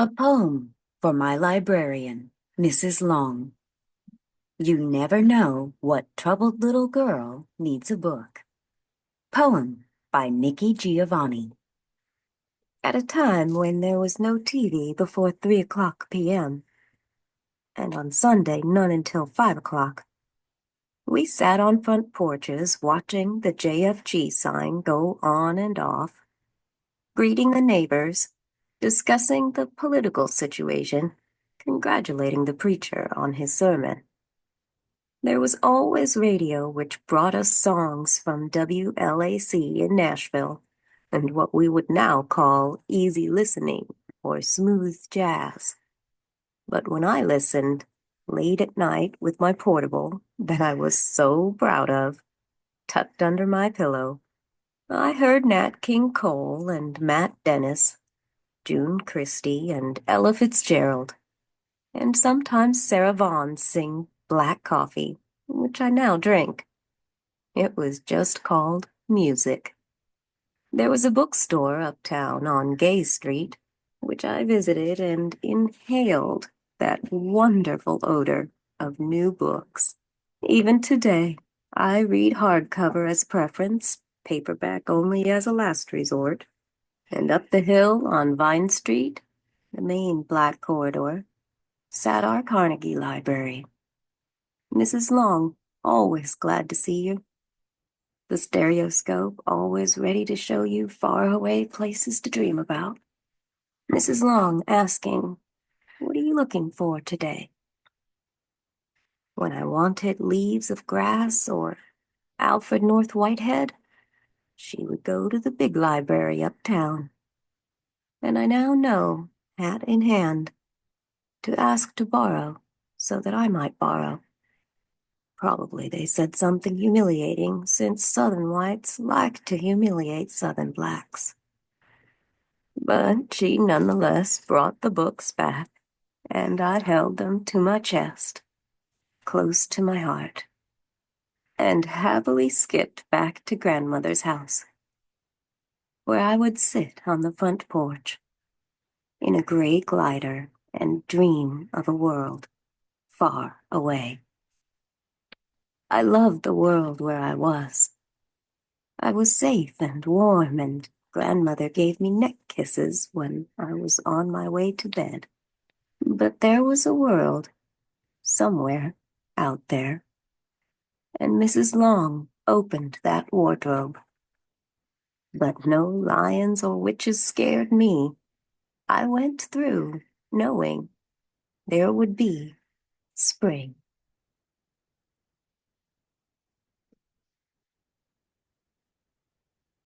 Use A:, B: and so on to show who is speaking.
A: A poem for my librarian, Mrs. Long. You never know what troubled little girl needs a book. Poem by Nikki Giovanni. At a time when there was no TV before 3 o'clock p.m., and on Sunday none until 5 o'clock, we sat on front porches watching the JFG sign go on and off, greeting the neighbors, discussing the political situation, congratulating the preacher on his sermon. There was always radio which brought us songs from WLAC in Nashville and what we would now call easy listening or smooth jazz. But when I listened, late at night with my portable that I was so proud of, tucked under my pillow, I heard Nat King Cole and Matt Dennis, June Christie and Ella Fitzgerald, and sometimes Sarah Vaughan sing Black Coffee, which I now drink. It was just called music. There was a bookstore uptown on Gay Street, which I visited and inhaled that wonderful odor of new books. Even today, I read hardcover as preference, paperback only as a last resort, and up the hill on Vine Street, the main black corridor, sat our Carnegie Library. Mrs. Long, always glad to see you. The stereoscope, always ready to show you faraway places to dream about. Mrs. Long asking, "What are you looking for today?" When I wanted Leaves of Grass or Alfred North Whitehead, she would go to the big library uptown. And I now know, hat in hand, to ask to borrow so that I might borrow. Probably they said something humiliating, since Southern whites like to humiliate Southern blacks. But she nonetheless brought the books back, and I held them to my chest, close to my heart, and happily skipped back to grandmother's house, where I would sit on the front porch, in a gray glider, and dream of a world far away. I loved the world where I was. I was safe and warm, and grandmother gave me neck kisses when I was on my way to bed. But there was a world, somewhere out there, and Mrs. Long opened that wardrobe. But no lions or witches scared me. I went through, knowing there would be spring.